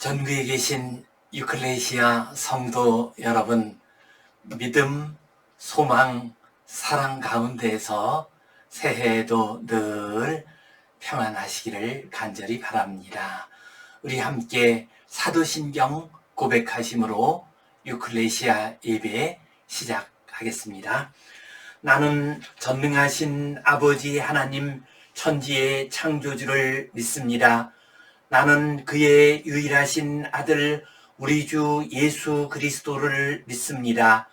전국에 계신 유클레시아 성도 여러분, 믿음, 소망, 사랑 가운데에서 새해에도 늘 평안하시기를 간절히 바랍니다. 우리 함께 사도신경 고백하심으로 유클레시아 예배 시작하겠습니다. 나는 전능하신 아버지 하나님 천지의 창조주를 믿습니다. 나는 그의 유일하신 아들 우리 주 예수 그리스도를 믿습니다.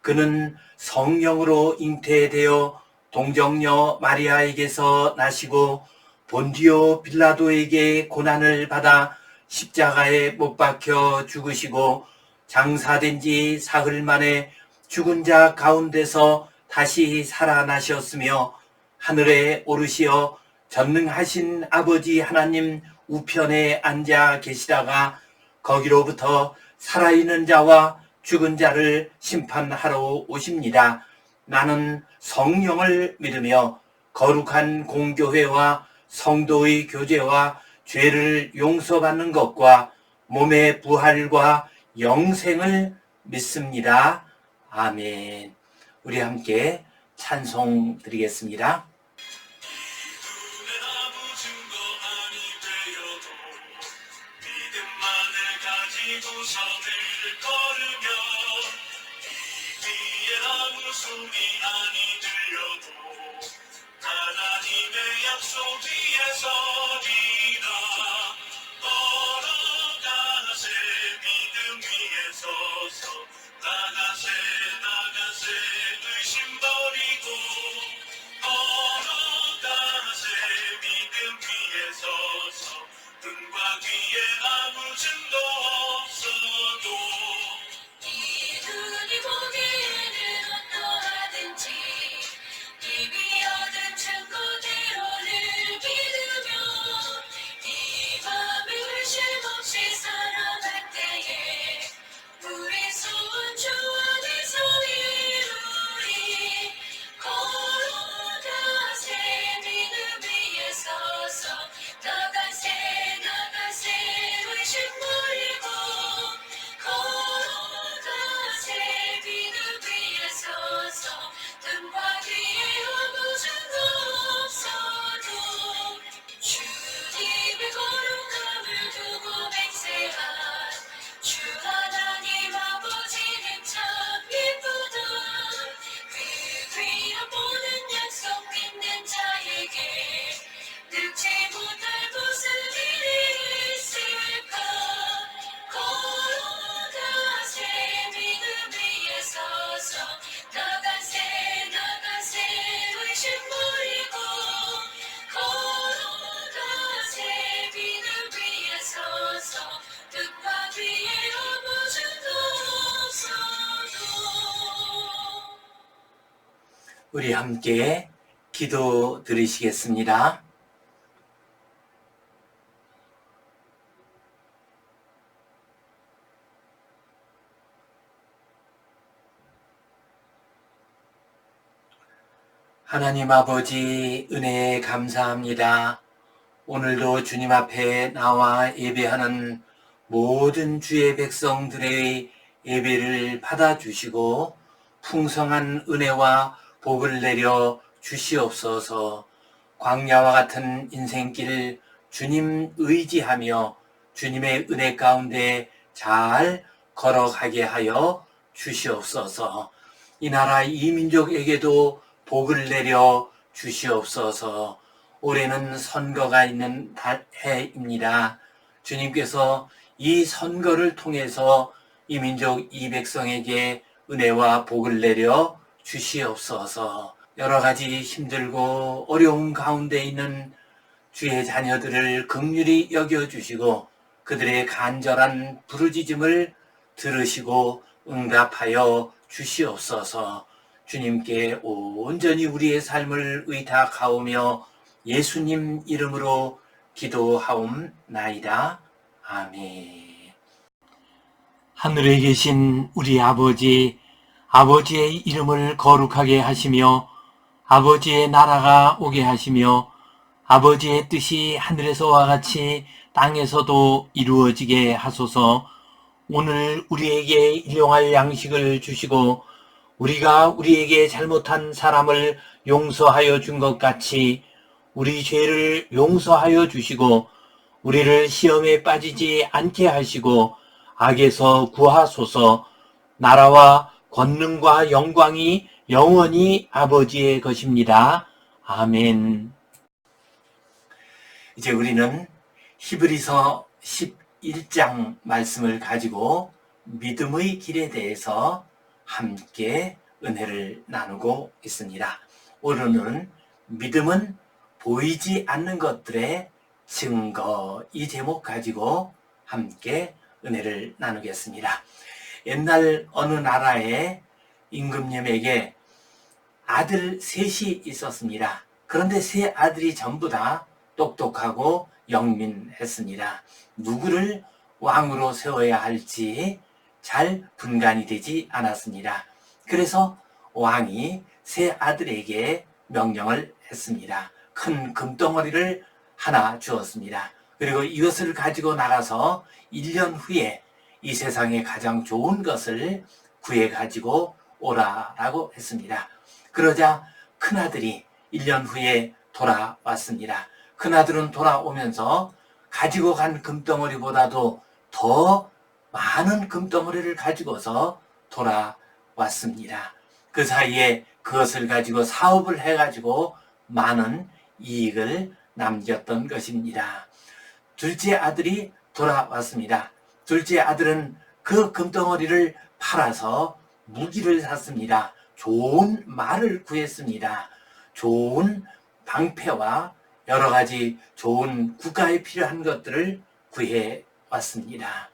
그는 성령으로 잉태되어 동정녀 마리아에게서 나시고 본디오 빌라도에게 고난을 받아 십자가에 못 박혀 죽으시고 장사된 지 사흘 만에 죽은 자 가운데서 다시 살아나셨으며 하늘에 오르시어 전능하신 아버지 하나님 우편에 앉아 계시다가 거기로부터 살아있는 자와 죽은 자를 심판하러 오십니다. 나는 성령을 믿으며 거룩한 공교회와 성도의 교제와 죄를 용서받는 것과 몸의 부활과 영생을 믿습니다. 아멘. 우리 함께 찬송 드리겠습니다. 선을 걸으며 이 위에 아무 소리 아니 들려도 하나님의 약속 위에 서리라. 걸어가세 믿음 위에 서서 나가세 의심 버리고 걸어가세 믿음 위에 서서 등과 뒤에 아무 증거 없어도 이 눈이 보기에는 어떠하든지 이미 얻은 증거대로를 믿으며 이 밤을 의심 없이 살아갈 때에 우리 소원 주 안에서 이루리. 걸어가세 믿음 위에 서서 나가세 의심 버리고 걸어가세 믿음 위에 서서 등과 뒤에 아무 증거 없어도 주님의 거룩함을 두고 맹세한 주 하나님 아버지는 참 이쁘다. 그 귀한 모든 약속 믿는 자에게 늙지 못할 무슨 일이 있을까. 걸어가세 믿음 위에 서서 나가세 의심 버리고 걸어가세 믿음 위에 서서 등과 뒤에 아무 증거 없어도. 우리 함께 기도 드리시겠습니다. 하나님 아버지, 은혜에 감사합니다. 오늘도 주님 앞에 나와 예배하는 모든 주의 백성들의 예배를 받아주시고 풍성한 은혜와 복을 내려 주시옵소서. 광야와 같은 인생길 주님 의지하며 주님의 은혜 가운데 잘 걸어가게 하여 주시옵소서. 이 나라 이 민족에게도 복을 내려 주시옵소서. 올해는 선거가 있는 해입니다. 주님께서 이 선거를 통해서 이 민족 이 백성에게 은혜와 복을 내려 주시옵소서. 여러 가지 힘들고 어려운 가운데 있는 주의 자녀들을 긍휼히 여겨주시고 그들의 간절한 부르짖음을 들으시고 응답하여 주시옵소서. 주님께 온전히 우리의 삶을 의탁하오며 예수님 이름으로 기도하옵나이다. 아멘. 하늘에 계신 우리 아버지, 아버지의 이름을 거룩하게 하시며 아버지의 나라가 오게 하시며 아버지의 뜻이 하늘에서와 같이 땅에서도 이루어지게 하소서. 오늘 우리에게 일용할 양식을 주시고 우리가 우리에게 잘못한 사람을 용서하여 준 것 같이 우리 죄를 용서하여 주시고 우리를 시험에 빠지지 않게 하시고 악에서 구하소서. 나라와 권능과 영광이 영원히 아버지의 것입니다. 아멘. 이제 우리는 히브리서 11장 말씀을 가지고 믿음의 길에 대해서 함께 은혜를 나누고 있습니다. 오늘은 믿음은 보이지 않는 것들의 증거, 이 제목 가지고 함께 은혜를 나누겠습니다. 옛날 어느 나라의 임금님에게 아들 셋이 있었습니다. 그런데 세 아들이 전부 다 똑똑하고 영민했습니다. 누구를 왕으로 세워야 할지 잘 분간이 되지 않았습니다. 그래서 왕이 세 아들에게 명령을 했습니다. 큰 금덩어리를 하나 주었습니다. 그리고 이것을 가지고 나가서 1년 후에 이 세상에 가장 좋은 것을 구해 가지고 오라라고 했습니다. 그러자 큰아들이 1년 후에 돌아왔습니다. 큰아들은 돌아오면서 가지고 간 금덩어리보다도 더 많은 금덩어리를 가지고서 돌아왔습니다. 그 사이에 그것을 가지고 사업을 해가지고 많은 이익을 남겼던 것입니다. 둘째 아들이 돌아왔습니다. 둘째 아들은 그 금덩어리를 팔아서 무기를 샀습니다. 좋은 말을 구했습니다. 좋은 방패와 여러 가지 좋은 국가에 필요한 것들을 구해 왔습니다.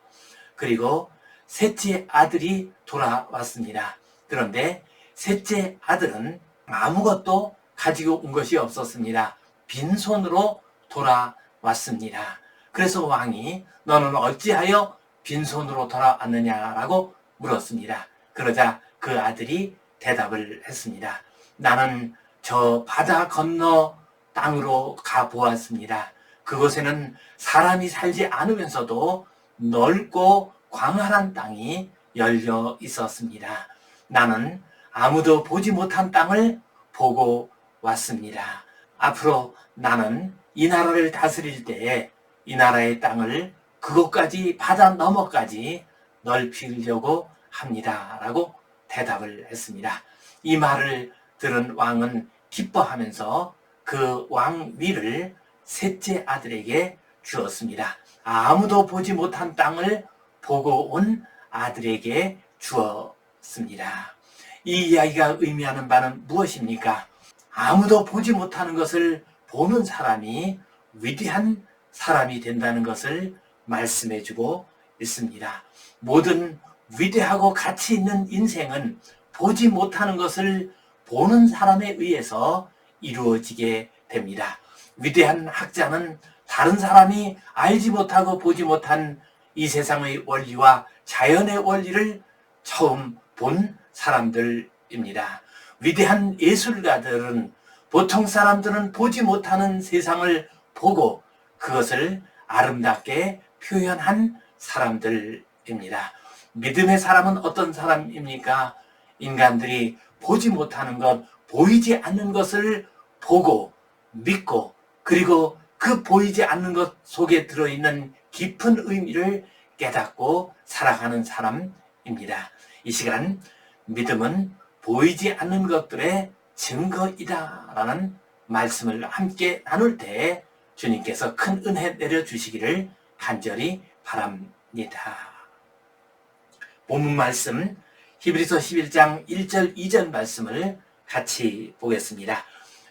그리고 셋째 아들이 돌아왔습니다. 그런데 셋째 아들은 아무것도 가지고 온 것이 없었습니다. 빈손으로 돌아왔습니다. 그래서 왕이 너는 어찌하여 빈손으로 돌아왔느냐라고 물었습니다. 그러자 그 아들이 대답을 했습니다. 나는 저 바다 건너 땅으로 가보았습니다. 그곳에는 사람이 살지 않으면서도 넓고 광활한 땅이 열려 있었습니다. 나는 아무도 보지 못한 땅을 보고 왔습니다. 앞으로 나는 이 나라를 다스릴 때에 이 나라의 땅을 그곳까지 바다 너머까지 넓히려고 합니다. 라고 대답을 했습니다. 이 말을 들은 왕은 기뻐하면서 그 왕위를 셋째 아들에게 주었습니다. 아무도 보지 못한 땅을 보고 온 아들에게 주었습니다. 이 이야기가 의미하는 바는 무엇입니까? 아무도 보지 못하는 것을 보는 사람이 위대한 사람이 된다는 것을 말씀해주고 있습니다. 모든 위대하고 가치 있는 인생은 보지 못하는 것을 보는 사람에 의해서 이루어지게 됩니다. 위대한 학자는 다른 사람이 알지 못하고 보지 못한 이 세상의 원리와 자연의 원리를 처음 본 사람들입니다. 위대한 예술가들은 보통 사람들은 보지 못하는 세상을 보고 그것을 아름답게 표현한 사람들입니다. 믿음의 사람은 어떤 사람입니까? 인간들이 보지 못하는 것, 보이지 않는 것을 보고 믿고 그리고 그 보이지 않는 것 속에 들어있는 깊은 의미를 깨닫고 살아가는 사람입니다. 이 시간 믿음은 보이지 않는 것들의 증거이다라는 말씀을 함께 나눌 때 주님께서 큰 은혜 내려주시기를 간절히 바랍니다. 본문 말씀 히브리서 11장 1절 2절 말씀을 같이 보겠습니다.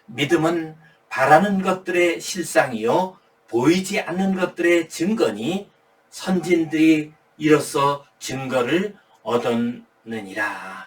믿음은 바라는 것들의 실상이요 보이지 않는 것들의 증거니 선진들이 이로써 증거를 얻었느니라.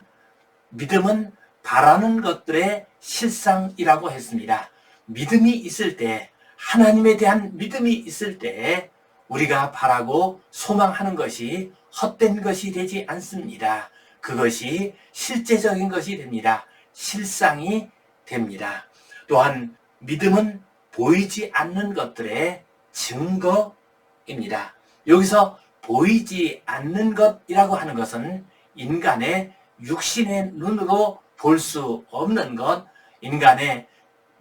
믿음은 바라는 것들의 실상이라고 했습니다. 믿음이 있을 때, 하나님에 대한 믿음이 있을 때 우리가 바라고 소망하는 것이 헛된 것이 되지 않습니다. 그것이 실제적인 것이 됩니다. 실상이 됩니다. 또한 믿음은 보이지 않는 것들의 증거입니다. 여기서 보이지 않는 것이라고 하는 것은 인간의 육신의 눈으로 볼 수 없는 것, 인간의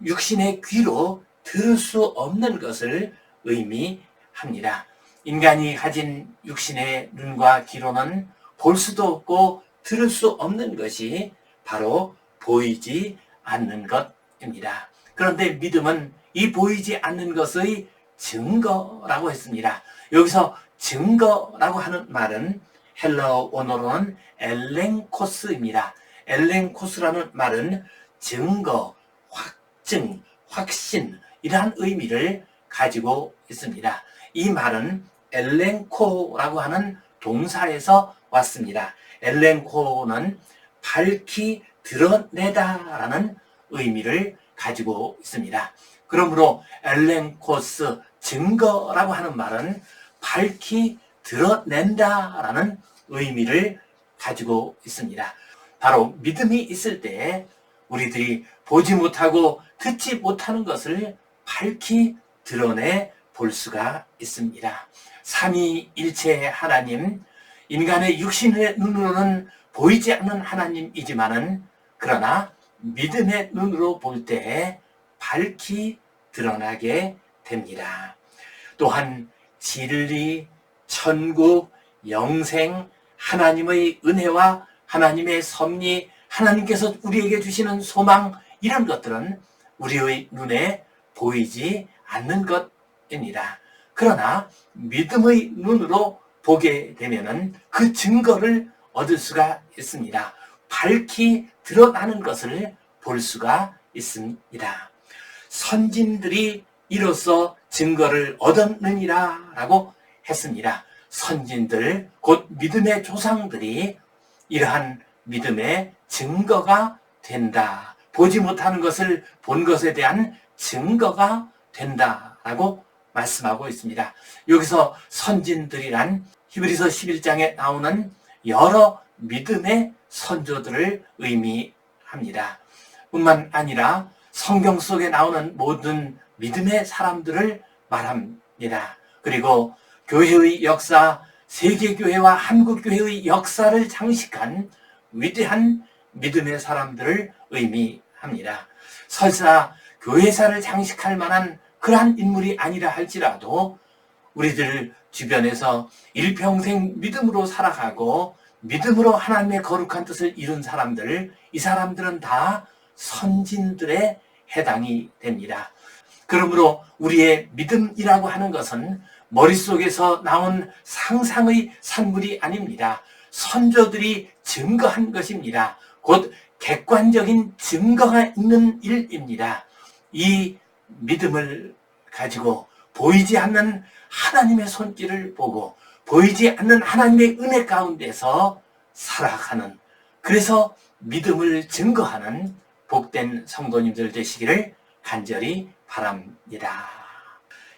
육신의 귀로 들을 수 없는 것을 의미합니다. 인간이 가진 육신의 눈과 귀로는 볼 수도 없고 들을 수 없는 것이 바로 보이지 않는 것입니다. 그런데 믿음은 이 보이지 않는 것의 증거라고 했습니다. 여기서 증거라고 하는 말은 헬러 원어로는 엘렌코스입니다. 엘렌코스라는 말은 증거, 확증, 확신 이러한 의미를 가지고 있습니다. 이 말은 엘렌코라고 하는 동사에서 왔습니다. 엘렌코는 밝히 드러내다라는 의미를 가지고 있습니다. 그러므로 엘렌코스, 증거라고 하는 말은 밝히 드러낸다라는 의미를 가지고 있습니다. 바로 믿음이 있을 때 우리들이 보지 못하고 듣지 못하는 것을 밝히 드러내 볼 수가 있습니다. 삼위일체 하나님, 인간의 육신의 눈으로는 보이지 않는 하나님이지만은 그러나 믿음의 눈으로 볼 때 밝히 드러나게 됩니다. 또한 진리, 천국, 영생, 하나님의 은혜와 하나님의 섭리, 하나님께서 우리에게 주시는 소망, 이런 것들은 우리의 눈에 보이지 않는 것입니다. 그러나 믿음의 눈으로 보게 되면은 그 증거를 얻을 수가 있습니다. 밝히 드러나는 것을 볼 수가 있습니다. 선진들이 이로써 증거를 얻었느니라 라고 했습니다. 선진들, 곧 믿음의 조상들이 이러한 믿음의 증거가 된다. 보지 못하는 것을 본 것에 대한 증거가 된다라고 말씀하고 있습니다. 여기서 선진들이란 히브리서 11장에 나오는 여러 믿음의 선조들을 의미합니다. 뿐만 아니라 성경 속에 나오는 모든 믿음의 사람들을 말합니다. 그리고 교회의 역사, 세계교회와 한국교회의 역사를 장식한 위대한 믿음의 사람들을 의미합니다. 설사 교회사를 장식할 만한 그러한 인물이 아니라 할지라도 우리들 주변에서 일평생 믿음으로 살아가고 믿음으로 하나님의 거룩한 뜻을 이룬 사람들, 이 사람들은 다 선진들에 해당이 됩니다. 그러므로 우리의 믿음이라고 하는 것은 머릿속에서 나온 상상의 산물이 아닙니다. 선조들이 증거한 것입니다. 곧 객관적인 증거가 있는 일입니다. 이 믿음을 가지고 보이지 않는 하나님의 손길을 보고 보이지 않는 하나님의 은혜 가운데서 살아가는, 그래서 믿음을 증거하는 복된 성도님들 되시기를 간절히 바랍니다.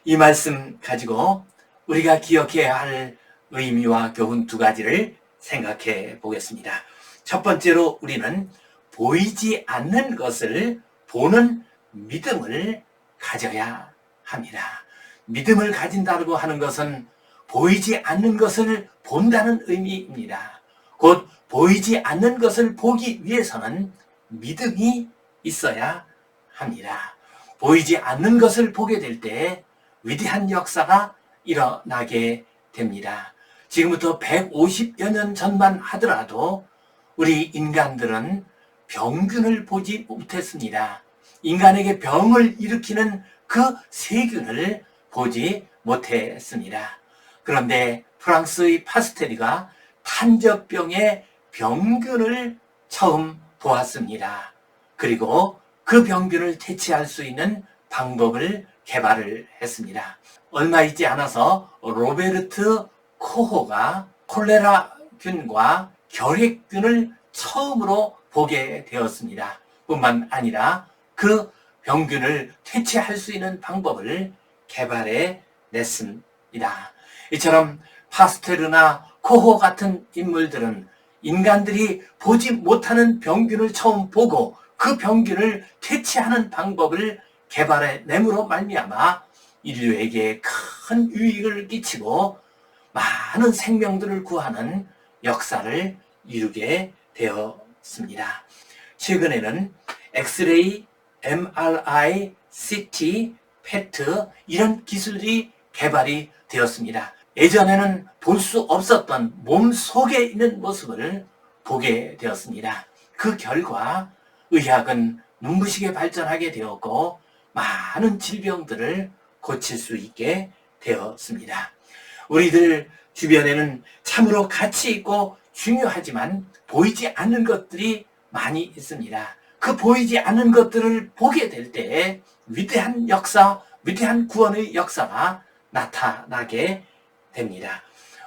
이 말씀 가지고 우리가 기억해야 할 의미와 교훈 두 가지를 생각해 보겠습니다. 첫 번째로 우리는 보이지 않는 것을 보는 믿음을 가져야 합니다. 믿음을 가진다고 하는 것은 보이지 않는 것을 본다는 의미입니다. 곧 보이지 않는 것을 보기 위해서는 믿음이 있어야 합니다. 보이지 않는 것을 보게 될 때 위대한 역사가 일어나게 됩니다. 지금부터 150여 년 전만 하더라도 우리 인간들은 병균을 보지 못했습니다. 인간에게 병을 일으키는 그 세균을 보지 못했습니다. 그런데 프랑스의 파스테리가 탄저병의 병균을 처음 보았습니다. 그리고 그 병균을 퇴치할 수 있는 방법을 개발을 했습니다. 얼마 있지 않아서 로베르트 코호가 콜레라균과 결핵균을 처음으로 보게 되었습니다. 뿐만 아니라 그 병균을 퇴치할 수 있는 방법을 개발해 냈습니다. 이처럼 파스테르나 코호 같은 인물들은 인간들이 보지 못하는 병균을 처음 보고 그 병균을 퇴치하는 방법을 개발의 램으로 말미암아 인류에게 큰 유익을 끼치고 많은 생명들을 구하는 역사를 이루게 되었습니다. 최근에는 엑스레이, MRI, CT, PET 이런 기술이 개발이 되었습니다. 예전에는 볼 수 없었던 몸 속에 있는 모습을 보게 되었습니다. 그 결과 의학은 눈부시게 발전하게 되었고 많은 질병들을 고칠 수 있게 되었습니다. 우리들 주변에는 참으로 가치 있고 중요하지만 보이지 않는 것들이 많이 있습니다. 그 보이지 않는 것들을 보게 될 때 위대한 역사, 위대한 구원의 역사가 나타나게 됩니다.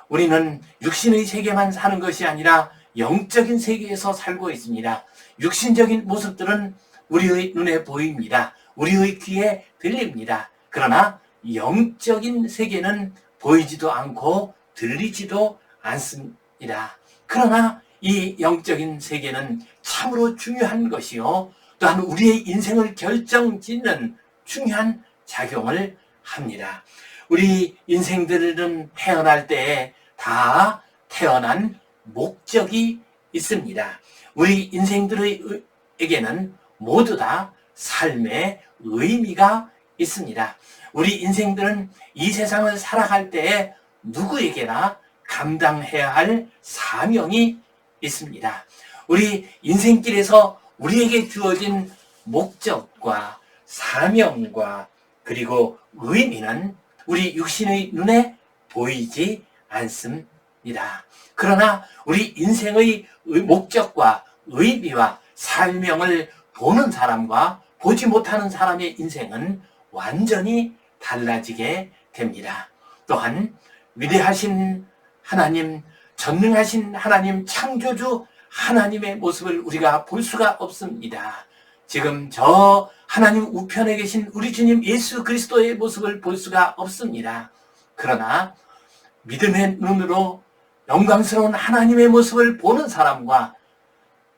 우리는 육신의 세계만 사는 것이 아니라 영적인 세계에서 살고 있습니다. 육신적인 모습들은 우리의 눈에 보입니다. 우리의 귀에 들립니다. 그러나 영적인 세계는 보이지도 않고 들리지도 않습니다. 그러나 이 영적인 세계는 참으로 중요한 것이요. 또한 우리의 인생을 결정짓는 중요한 작용을 합니다. 우리 인생들은 태어날 때 다 태어난 목적이 있습니다. 우리 인생들에게는 모두 다 삶의 의미가 있습니다. 우리 인생들은 이 세상을 살아갈 때 누구에게나 감당해야 할 사명이 있습니다. 우리 인생길에서 우리에게 주어진 목적과 사명과 그리고 의미는 우리 육신의 눈에 보이지 않습니다. 그러나 우리 인생의 목적과 의미와 사명을 보는 사람과 보지 못하는 사람의 인생은 완전히 달라지게 됩니다. 또한 위대하신 하나님, 전능하신 하나님, 창조주 하나님의 모습을 우리가 볼 수가 없습니다. 지금 저 하나님 우편에 계신 우리 주님 예수 그리스도의 모습을 볼 수가 없습니다. 그러나 믿음의 눈으로 영광스러운 하나님의 모습을 보는 사람과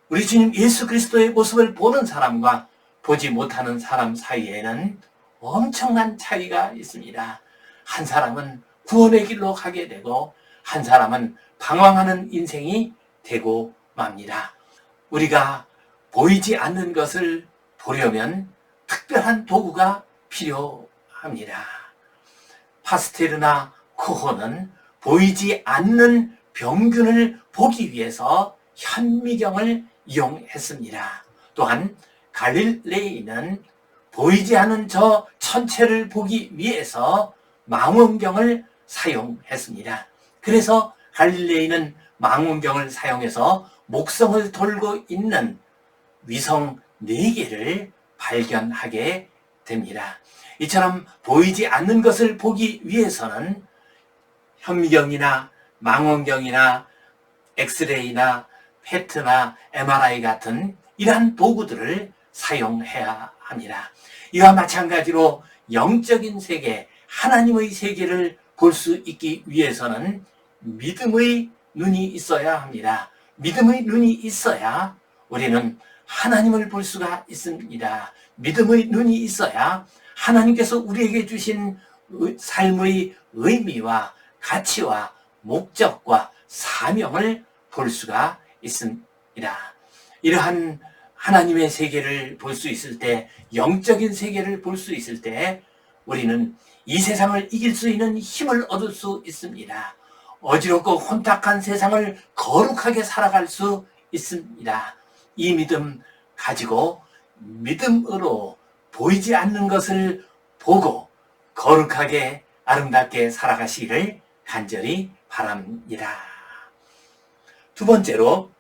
우리 주님 예수 그리스도의 모습을 보는 사람과 보지 못하는 사람 사이에는 엄청난 차이가 있습니다. 한 사람은 구원의 길로 가게 되고 한 사람은 방황하는 인생이 되고 맙니다. 우리가 보이지 않는 것을 보려면 특별한 도구가 필요합니다. 파스테르나 코호는 보이지 않는 병균을 보기 위해서 현미경을 이용했습니다. 또한 갈릴레이는 보이지 않는 저 천체를 보기 위해서 망원경을 사용했습니다. 그래서 갈릴레이는 망원경을 사용해서 목성을 돌고 있는 위성 4개를 발견하게 됩니다. 이처럼 보이지 않는 것을 보기 위해서는 현미경이나 망원경이나 엑스레이나 페트나 MRI 같은 이러한 도구들을 사용해야 합니다. 이와 마찬가지로 영적인 세계, 하나님의 세계를 볼 수 있기 위해서는 믿음의 눈이 있어야 합니다. 믿음의 눈이 있어야 우리는 하나님을 볼 수가 있습니다. 믿음의 눈이 있어야 하나님께서 우리에게 주신 삶의 의미와 가치와 목적과 사명을 볼 수가 있습니다. 이러한 하나님의 세계를 볼 수 있을 때, 영적인 세계를 볼 수 있을 때 우리는 이 세상을 이길 수 있는 힘을 얻을 수 있습니다. 어지럽고 혼탁한 세상을 거룩하게 살아갈 수 있습니다. 이 믿음 가지고 믿음으로 보이지 않는 것을 보고 거룩하게 아름답게 살아가시기를 간절히 바랍니다. 두 번째로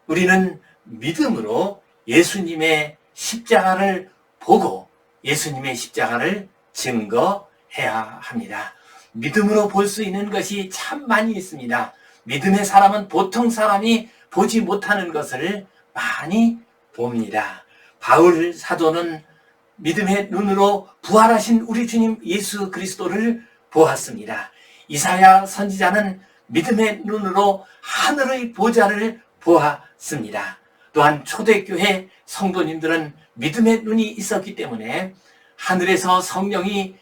우리는 믿음으로 예수님의 십자가를 보고 예수님의 십자가를 증거해야 합니다. 믿음으로 볼 수 있는 것이 참 많이 있습니다. 믿음의 사람은 보통 사람이 보지 못하는 것을 많이 봅니다. 바울 사도는 믿음의 눈으로 부활하신 우리 주님 예수 그리스도를 보았습니다. 이사야 선지자는 믿음의 눈으로 하늘의 보좌를 보았습니다. 또한 초대교회 성도님들은 믿음의 눈이 있었기 때문에 하늘에서 성령이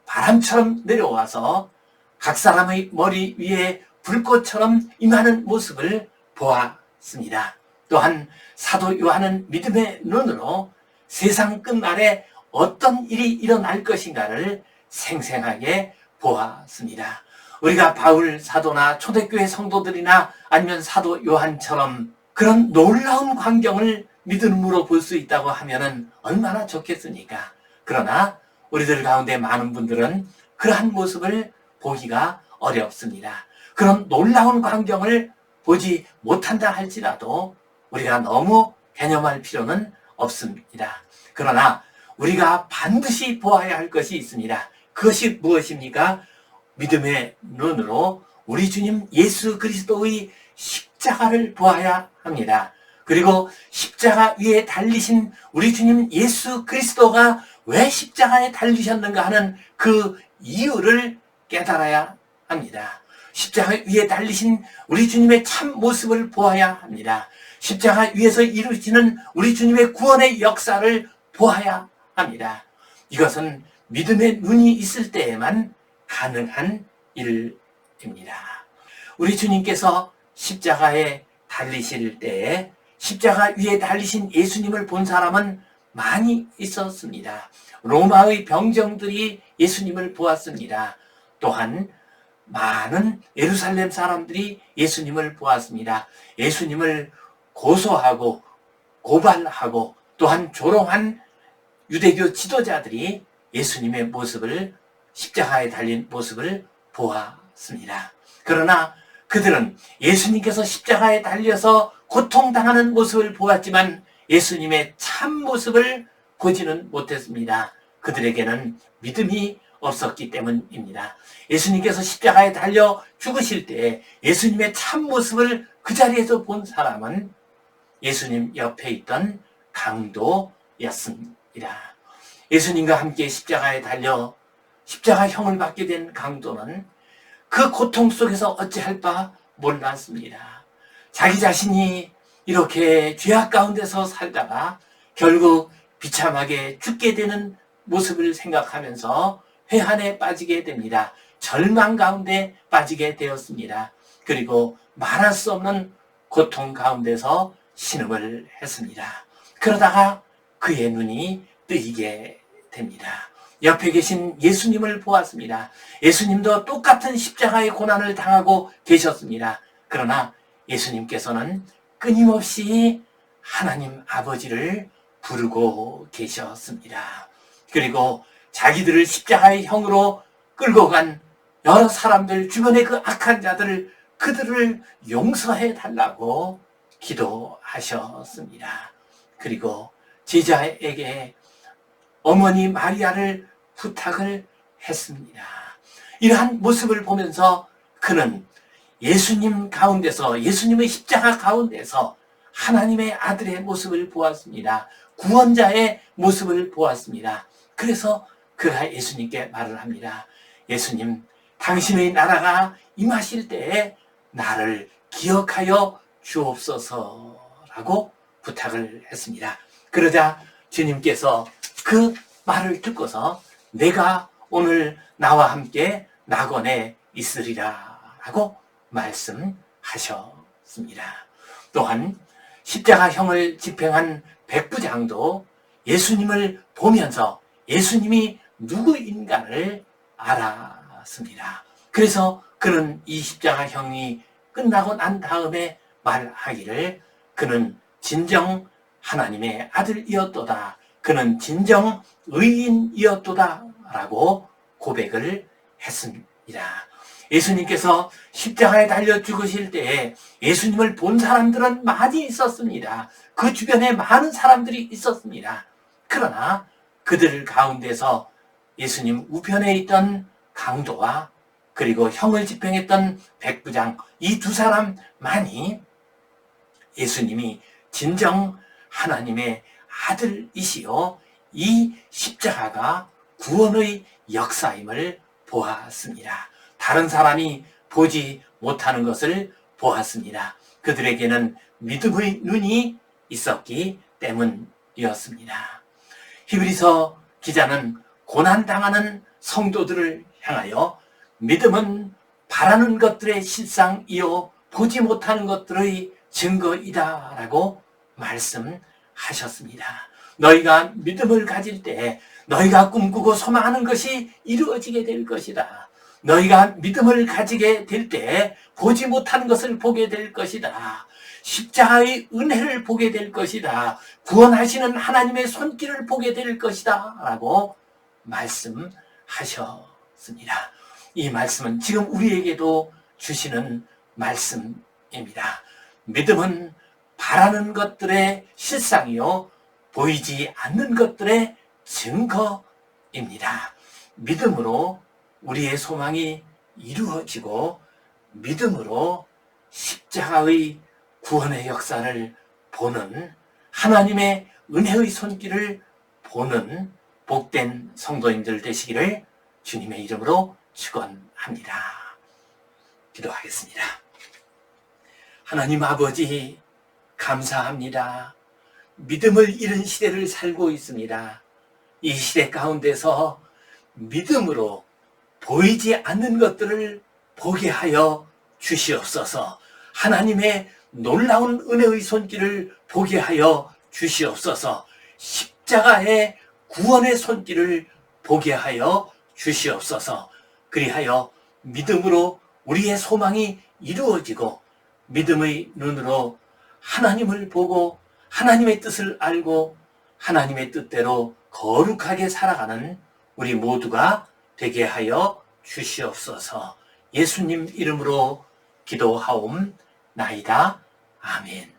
바람처럼 내려와서 각 사람의 머리 위에 불꽃처럼 임하는 모습을 보았습니다. 또한 사도 요한은 믿음의 눈으로 세상 끝날에 어떤 일이 일어날 것인가를 생생하게 보았습니다. 우리가 바울 사도나 초대교회 성도들이나 아니면 사도 요한처럼 그런 놀라운 광경을 믿음으로 볼 수 있다고 하면 얼마나 좋겠습니까? 그러나 우리들 가운데 많은 분들은 그러한 모습을 보기가 어렵습니다. 그런 놀라운 광경을 보지 못한다 할지라도 우리가 너무 개념할 필요는 없습니다. 그러나 우리가 반드시 보아야 할 것이 있습니다. 그것이 무엇입니까? 믿음의 눈으로 우리 주님 예수 그리스도의 십자가를 보아야 합니다. 그리고 십자가 위에 달리신 우리 주님 예수 그리스도가 왜 십자가에 달리셨는가 하는 그 이유를 깨달아야 합니다. 십자가 위에 달리신 우리 주님의 참 모습을 보아야 합니다. 십자가 위에서 이루어지는 우리 주님의 구원의 역사를 보아야 합니다. 이것은 믿음의 눈이 있을 때에만 가능한 일입니다. 우리 주님께서 십자가에 달리실 때에 십자가 위에 달리신 예수님을 본 사람은 많이 있었습니다. 로마의 병정들이 예수님을 보았습니다. 또한 많은 예루살렘 사람들이 예수님을 보았습니다. 예수님을 고소하고 고발하고 또한 조롱한 유대교 지도자들이 예수님의 모습을 십자가에 달린 모습을 보았습니다. 그러나 그들은 예수님께서 십자가에 달려서 고통당하는 모습을 보았지만 예수님의 참 모습을 보지는 못했습니다. 그들에게는 믿음이 없었기 때문입니다. 예수님께서 십자가에 달려 죽으실 때 예수님의 참 모습을 그 자리에서 본 사람은 예수님 옆에 있던 강도였습니다. 예수님과 함께 십자가에 달려 십자가형을 받게 된 강도는 그 고통 속에서 어찌할 바 몰랐습니다. 자기 자신이 이렇게 죄악 가운데서 살다가 결국 비참하게 죽게 되는 모습을 생각하면서 회한에 빠지게 됩니다. 절망 가운데 빠지게 되었습니다. 그리고 말할 수 없는 고통 가운데서 신음을 했습니다. 그러다가 그의 눈이 뜨이게 됩니다. 옆에 계신 예수님을 보았습니다. 예수님도 똑같은 십자가의 고난을 당하고 계셨습니다. 그러나 예수님께서는 끊임없이 하나님 아버지를 부르고 계셨습니다. 그리고 자기들을 십자가의 형으로 끌고 간 여러 사람들, 주변의 그 악한 자들을 그들을 용서해 달라고 기도하셨습니다. 그리고 제자에게 어머니 마리아를 부탁을 했습니다. 이러한 모습을 보면서 그는 예수님 가운데서, 예수님의 십자가 가운데서 하나님의 아들의 모습을 보았습니다. 구원자의 모습을 보았습니다. 그래서 그가 예수님께 말을 합니다. 예수님, 당신의 나라가 임하실 때에 나를 기억하여 주옵소서라고 부탁을 했습니다. 그러자 주님께서 그 말을 듣고서 내가 오늘 나와 함께 낙원에 있으리라 라고 말씀하셨습니다. 또한 십자가형을 집행한 백부장도 예수님을 보면서 예수님이 누구인가를 알았습니다. 그래서 그는 이 십자가형이 끝나고 난 다음에 말하기를 그는 진정 하나님의 아들이었도다. 그는 진정 의인이었도다 라고 고백을 했습니다. 예수님께서 십자가에 달려 죽으실 때에 예수님을 본 사람들은 많이 있었습니다. 그 주변에 많은 사람들이 있었습니다. 그러나 그들 가운데서 예수님 우편에 있던 강도와 그리고 형을 집행했던 백부장, 이 두 사람만이 예수님이 진정 하나님의 아들이시요 이 십자가가 구원의 역사임을 보았습니다. 다른 사람이 보지 못하는 것을 보았습니다. 그들에게는 믿음의 눈이 있었기 때문이었습니다. 히브리서 기자는 고난당하는 성도들을 향하여 믿음은 바라는 것들의 실상이요 보지 못하는 것들의 증거이다 라고 말씀하셨습니다. 너희가 믿음을 가질 때 너희가 꿈꾸고 소망하는 것이 이루어지게 될 것이다. 너희가 믿음을 가지게 될 때 보지 못한 것을 보게 될 것이다. 십자가의 은혜를 보게 될 것이다. 구원하시는 하나님의 손길을 보게 될 것이다 라고 말씀하셨습니다. 이 말씀은 지금 우리에게도 주시는 말씀입니다. 믿음은 바라는 것들의 실상이요 보이지 않는 것들의 증거입니다. 믿음으로 우리의 소망이 이루어지고 믿음으로 십자가의 구원의 역사를 보는 하나님의 은혜의 손길을 보는 복된 성도님들 되시기를 주님의 이름으로 축원합니다. 기도하겠습니다. 하나님 아버지 감사합니다. 믿음을 잃은 시대를 살고 있습니다. 이 시대 가운데서 믿음으로 보이지 않는 것들을 보게 하여 주시옵소서. 하나님의 놀라운 은혜의 손길을 보게 하여 주시옵소서. 십자가의 구원의 손길을 보게 하여 주시옵소서. 그리하여 믿음으로 우리의 소망이 이루어지고 믿음의 눈으로 하나님을 보고 하나님의 뜻을 알고 하나님의 뜻대로 거룩하게 살아가는 우리 모두가 되게 하여 주시옵소서. 예수님 이름으로 기도하옵나이다. 아멘.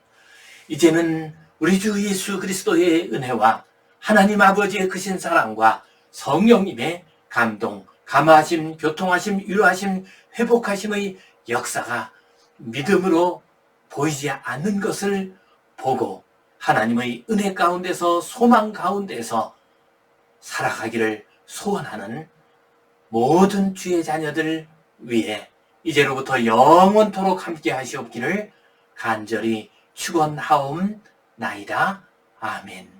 이제는 우리 주 예수 그리스도의 은혜와 하나님 아버지의 크신 사랑과 성령님의 감동, 감화하심, 교통하심, 위로하심, 회복하심의 역사가 믿음으로 보이지 않는 것을 보고 하나님의 은혜 가운데서 소망 가운데서 살아가기를 소원하는 모든 주의 자녀들 위해 이제로부터 영원토록 함께 하시옵기를 간절히 축원하옵나이다. 아멘.